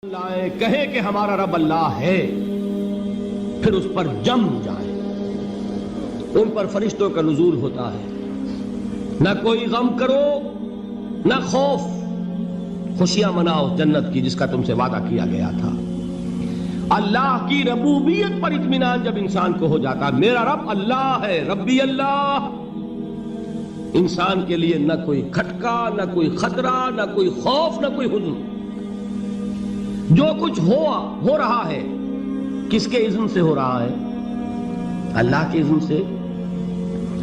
لائے کہے کہ ہمارا رب اللہ ہے، پھر اس پر جم جائے، ان پر فرشتوں کا نزول ہوتا ہے، نہ کوئی غم کرو نہ خوف، خوشیاں مناؤ جنت کی جس کا تم سے وعدہ کیا گیا تھا۔ اللہ کی ربوبیت پر اطمینان جب انسان کو ہو جاتا، میرا رب اللہ ہے، ربی اللہ، انسان کے لیے نہ کوئی کھٹکا، نہ کوئی خطرہ، نہ کوئی خوف، نہ کوئی حزن۔ جو کچھ ہو رہا ہے کس کے اذن سے ہو رہا ہے؟ اللہ کے اذن سے۔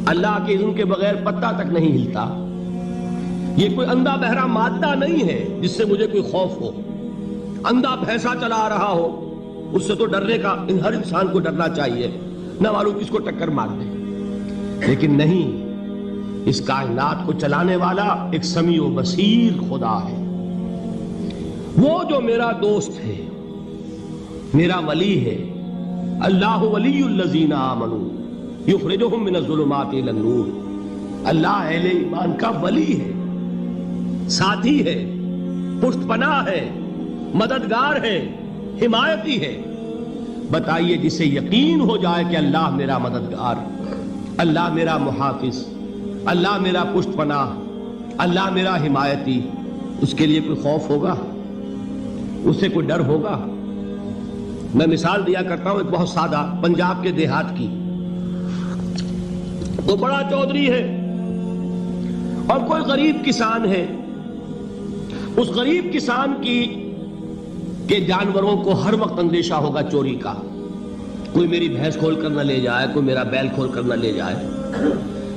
اللہ کے اذن کے بغیر پتہ تک نہیں ہلتا۔ یہ کوئی اندھا بہرا مادہ نہیں ہے جس سے مجھے کوئی خوف ہو۔ اندھا بھینسا چلا آ رہا ہو اس سے تو ڈرنے کا ہر انسان کو ڈرنا چاہیے، نہ معلوم کس کو ٹکر مار دے، لیکن نہیں، اس کائنات کو چلانے والا ایک سمیع و بصیر خدا ہے۔ وہ جو میرا دوست ہے، میرا ولی ہے، اللہ ولی الذین آمنوا یخرجہم من الظلمات الی النور، اللہ اہل ایمان کا ولی ہے، ساتھی ہے، پشت پناہ ہے، مددگار ہے، حمایتی ہے۔ بتائیے جسے یقین ہو جائے کہ اللہ میرا مددگار، اللہ میرا محافظ، اللہ میرا پشت پناہ، اللہ میرا حمایتی، اس کے لیے کوئی خوف ہوگا؟ اس سے کوئی ڈر ہوگا؟ میں مثال دیا کرتا ہوں ایک بہت سادہ، پنجاب کے دیہات کی۔ وہ بڑا چودھری ہے اور کوئی غریب کسان ہے۔ اس غریب کسان کے جانوروں کو ہر وقت اندیشہ ہوگا چوری کا، کوئی میری بھینس کھول کر نہ لے جائے، کوئی میرا بیل کھول کر نہ لے جائے۔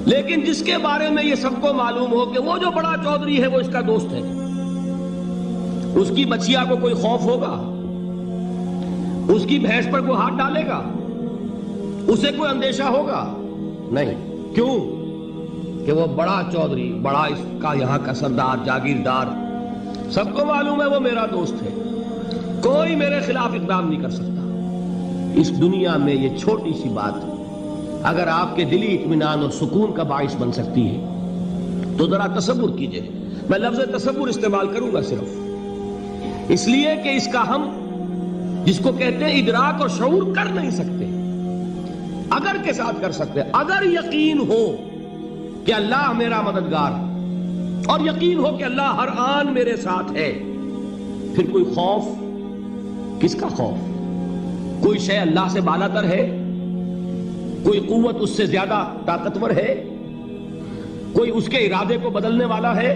لیکن جس کے بارے میں یہ سب کو معلوم ہو کہ وہ جو بڑا چودھری ہے وہ اس کا دوست ہے، اس کی بچیا کو کوئی خوف ہوگا؟ اس کی بھینس پر کوئی ہاتھ ڈالے گا؟ اسے کوئی اندیشہ ہوگا؟ نہیں۔ کیوں؟ کہ وہ بڑا چودھری، بڑا اس کا یہاں کا سردار، جاگیردار، سب کو معلوم ہے وہ میرا دوست ہے، کوئی میرے خلاف اقدام نہیں کر سکتا۔ اس دنیا میں یہ چھوٹی سی بات اگر آپ کے دلی اطمینان اور سکون کا باعث بن سکتی ہے تو ذرا تصور کیجئے۔ میں لفظ تصور استعمال کروں گا صرف اس لیے کہ اس کا ہم جس کو کہتے ہیں ادراک اور شعور کر نہیں سکتے، اگر کے ساتھ کر سکتے۔ اگر یقین ہو کہ اللہ میرا مددگار اور یقین ہو کہ اللہ ہر آن میرے ساتھ ہے، پھر کوئی خوف؟ کس کا خوف؟ کوئی شے اللہ سے بالا تر ہے؟ کوئی قوت اس سے زیادہ طاقتور ہے؟ کوئی اس کے ارادے کو بدلنے والا ہے؟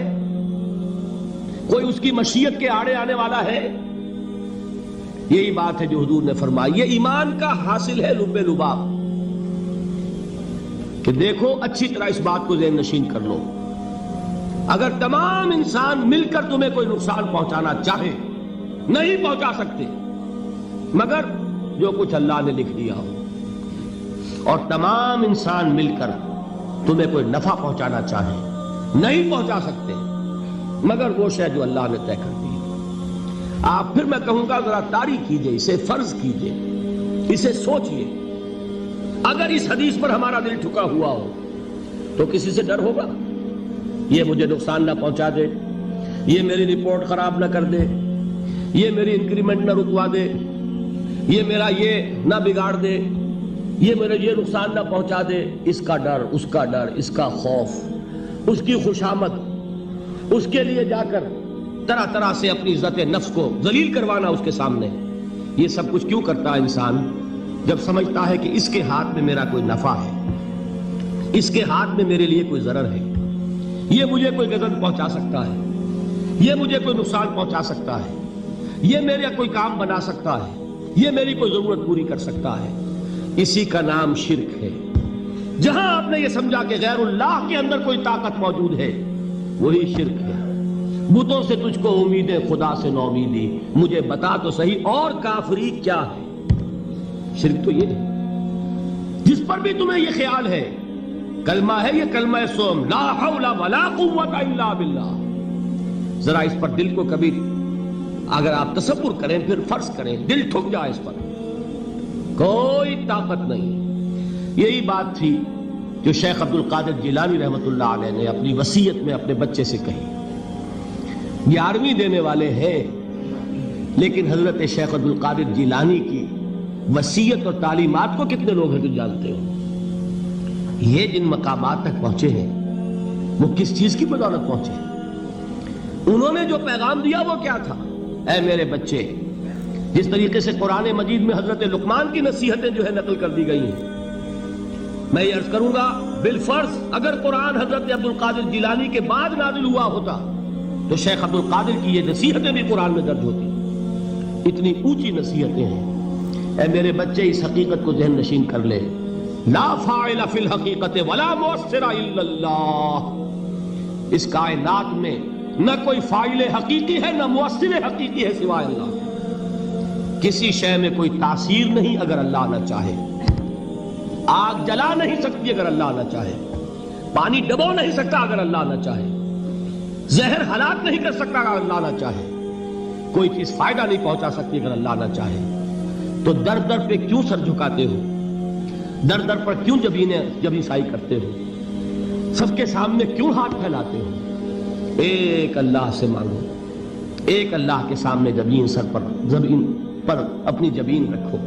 کوئی اس کی مشیت کے آڑے آنے والا ہے؟ یہی بات ہے جو حضور نے فرمائی۔ یہ ایمان کا حاصل ہے لب لباب، کہ دیکھو اچھی طرح اس بات کو ذہن نشین کر لو، اگر تمام انسان مل کر تمہیں کوئی نقصان پہنچانا چاہے نہیں پہنچا سکتے، مگر جو کچھ اللہ نے لکھ دیا ہو، اور تمام انسان مل کر تمہیں کوئی نفع پہنچانا چاہے نہیں پہنچا سکتے، مگر وہ شے جو اللہ نے طے کر دی۔ آپ پھر میں کہوں گا ذرا طاری کیجئے، اسے فرض کیجئے، اسے سوچئے، اگر اس حدیث پر ہمارا دل ٹھکا ہوا ہو تو کسی سے ڈر ہوگا؟ یہ مجھے نقصان نہ پہنچا دے، یہ میری رپورٹ خراب نہ کر دے، یہ میری انکریمنٹ نہ رکوا دے، یہ میرا یہ نہ بگاڑ دے، یہ میرے یہ نقصان نہ پہنچا دے۔ اس کا ڈر، اس کا ڈر، اس کا خوف، اس کی خوشامد، اس کے لیے جا کر طرح طرح سے اپنی عزت نفس کو ذلیل کروانا اس کے سامنے، یہ سب کچھ کیوں کرتا ہے انسان؟ جب سمجھتا ہے کہ اس کے ہاتھ میں میرا کوئی نفع ہے، اس کے ہاتھ میں میرے لیے کوئی ضرر ہے، یہ مجھے کوئی غضب پہنچا سکتا ہے، یہ مجھے کوئی نقصان پہنچا سکتا ہے، یہ میرا کوئی کام بنا سکتا ہے، یہ میری کوئی ضرورت پوری کر سکتا ہے، اسی کا نام شرک ہے۔ جہاں آپ نے یہ سمجھا کہ غیر اللہ کے اندر کوئی طاقت موجود ہے، وہی شرک ہے۔ بتوں سے تجھ کو امیدیں، خدا سے نومیدی، مجھے بتا تو صحیح اور کافری کیا ہے؟ شرک تو یہ ہے جس پر بھی تمہیں یہ خیال ہے، کلمہ ہے یہ کلمہ سوم، لا حول ولا قوت الا باللہ، ذرا اس پر دل کو کبھی اگر آپ تصور کریں، پھر فرض کریں، دل ٹھک جائے اس پر، کوئی طاقت نہیں۔ یہی بات تھی جو شیخ عبد القادر جیلانی رحمۃ اللہ علیہ نے اپنی وصیت میں اپنے بچے سے کہی۔ 11ویں دینے والے ہیں لیکن حضرت شیخ عبد القادر جیلانی کی وصیت اور تعلیمات کو کتنے لوگ ہیں جو جانتے ہو؟ یہ جن مقامات تک پہنچے ہیں وہ کس چیز کی بدولت پہنچے ہیں؟ انہوں نے جو پیغام دیا وہ کیا تھا؟ اے میرے بچے، جس طریقے سے قرآن مجید میں حضرت لقمان کی نصیحتیں جو ہے نقل کر دی گئی ہیں، میں یہ عرض کروں گا بالفرض اگر قرآن حضرت عبد القادر جیلانی کے بعد نازل ہوا ہوتا تو شیخ عبد القادر کی یہ نصیحتیں بھی قرآن میں درج ہوتی۔ اتنی اونچی نصیحتیں ہیں۔ اے میرے بچے، اس حقیقت کو ذہن نشین کر لے، لا فاعل فی الحقیقت ولا مؤثر الا اللہ۔ اس کائنات میں نہ کوئی فاعل حقیقی ہے نہ مؤثر حقیقی ہے سوائے اللہ۔ کسی شے میں کوئی تاثیر نہیں اگر اللہ نہ چاہے۔ آگ جلا نہیں سکتی اگر اللہ نہ چاہے، پانی ڈبو نہیں سکتا اگر اللہ نہ چاہے، زہر ہلاک نہیں کر سکتا اگر اللہ نہ چاہے، کوئی چیز فائدہ نہیں پہنچا سکتی اگر اللہ نہ چاہے۔ تو در در پہ کیوں سر جھکاتے ہو؟ در در پر کیوں جبیں سائی کرتے ہو؟ سب کے سامنے کیوں ہاتھ پھیلاتے ہو؟ ایک اللہ سے مانگو، ایک اللہ کے سامنے زمین پر اپنی جبین رکھو۔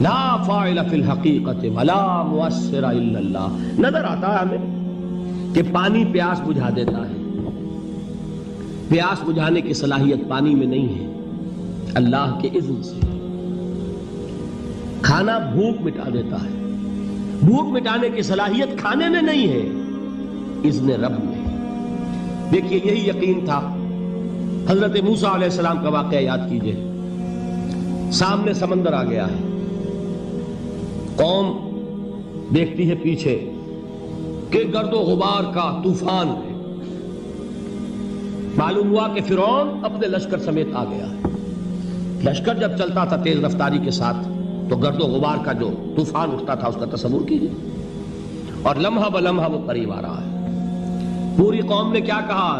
لا فاعل فی الحقیقت ولا مؤثر الا اللہ۔ نظر آتا ہے ہمیں کہ پانی پیاس بجھا دیتا ہے، پیاس بجھانے کی صلاحیت پانی میں نہیں ہے، اللہ کے اذن سے۔ کھانا بھوک مٹا دیتا ہے، بھوک مٹانے کی صلاحیت کھانے میں نہیں ہے، اذن رب میں۔ دیکھیے یہی یقین تھا حضرت موسیٰ علیہ السلام کا واقعہ یاد کیجئے۔ سامنے سمندر آ گیا ہے، قوم دیکھتی ہے پیچھے کہ گرد و غبار کا طوفان ہے۔ معلوم ہوا کہ فرعون اپنے لشکر سمیت آ گیا ہے۔ لشکر جب چلتا تھا تیز رفتاری کے ساتھ تو گرد و غبار کا جو طوفان اٹھتا تھا اس کا تصور کیجیے، اور لمحہ بلمحہ وہ قریب آ رہا ہے۔ پوری قوم نے کیا کہا؟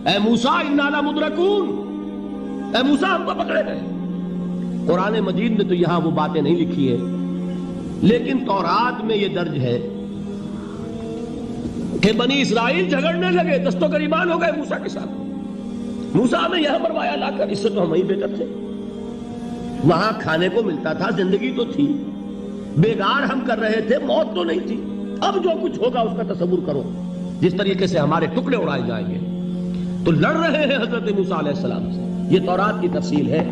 اے موسیٰ انا لمدرکون، اے موسیٰ ہم کو پکڑے گئے۔ قرآن مجید نے تو یہاں وہ باتیں نہیں لکھی ہے، لیکن تورات میں یہ درج ہے کہ بنی اسرائیل جھگڑنے لگے، دست و گریبان ہو گئے موسیٰ کے ساتھ۔ موسیٰ ہمیں یہاں مروایا لا کر، اس سے تو ہم ہی بہتر تھے، وہاں کھانے کو ملتا تھا، زندگی تو تھی، بیگار ہم کر رہے تھے، موت تو نہیں تھی۔ اب جو کچھ ہوگا اس کا تصور کرو، جس طریقے سے ہمارے ٹکڑے اڑائے جائیں گے۔ تو لڑ رہے ہیں حضرت موسیٰ علیہ السلام سے۔ یہ تورات کی تفصیل ہے،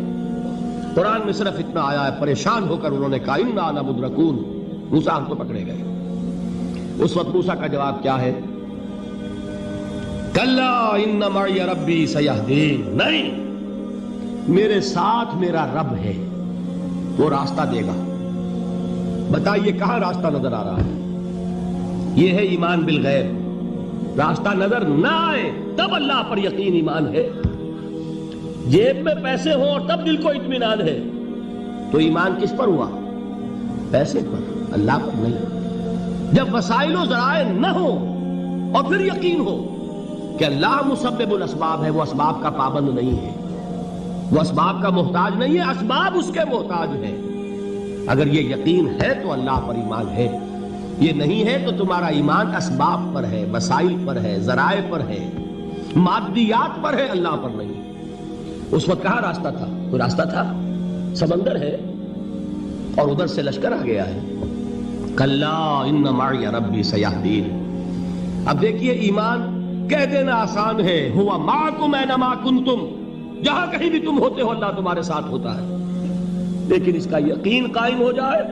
قرآن میں صرف اتنا آیا ہے، پریشان ہو کر انہوں نے کہا انا لمدرکون، موسیٰ ہم تو پکڑے گئے۔ اس وقت موسیٰ کا جواب کیا ہے؟ کلا ان معی ربی سیہدین، نہیں، میرے ساتھ میرا رب ہے، وہ راستہ دے گا۔ بتائیے کہاں راستہ نظر آ رہا ہے؟ یہ ہے ایمان بالغیب۔ راستہ نظر نہ آئے تب اللہ پر یقین ایمان ہے۔ جیب میں پیسے ہوں اور تب دل کو اطمینان ہے تو ایمان کس پر ہوا؟ پیسے پر، اللہ پر نہیں۔ جب وسائل و ذرائع نہ ہو اور پھر یقین ہو کہ اللہ مسبب الاسباب ہے، وہ اسباب کا پابند نہیں ہے، وہ اسباب کا محتاج نہیں ہے، اسباب اس کے محتاج ہیں۔ اگر یہ یقین ہے تو اللہ پر ایمان ہے، یہ نہیں ہے تو تمہارا ایمان اسباب پر ہے، وسائل پر ہے، ذرائع پر ہے، مادیات پر ہے، اللہ پر نہیں۔ اس وقت کہاں راستہ تھا؟ کوئی راستہ تھا؟ سمندر ہے اور ادھر سے لشکر آ گیا ہے۔ کلا ان معی ربی سیہدین۔ اب دیکھیے ایمان کہہ دینا آسان ہے، ہوا معکم اینما کنتم، جہاں کہیں بھی تم ہوتے ہو اللہ تمہارے ساتھ ہوتا ہے، لیکن اس کا یقین قائم ہو جائے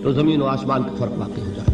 تو زمین و آسمان کا فرق واقع ہو جائے۔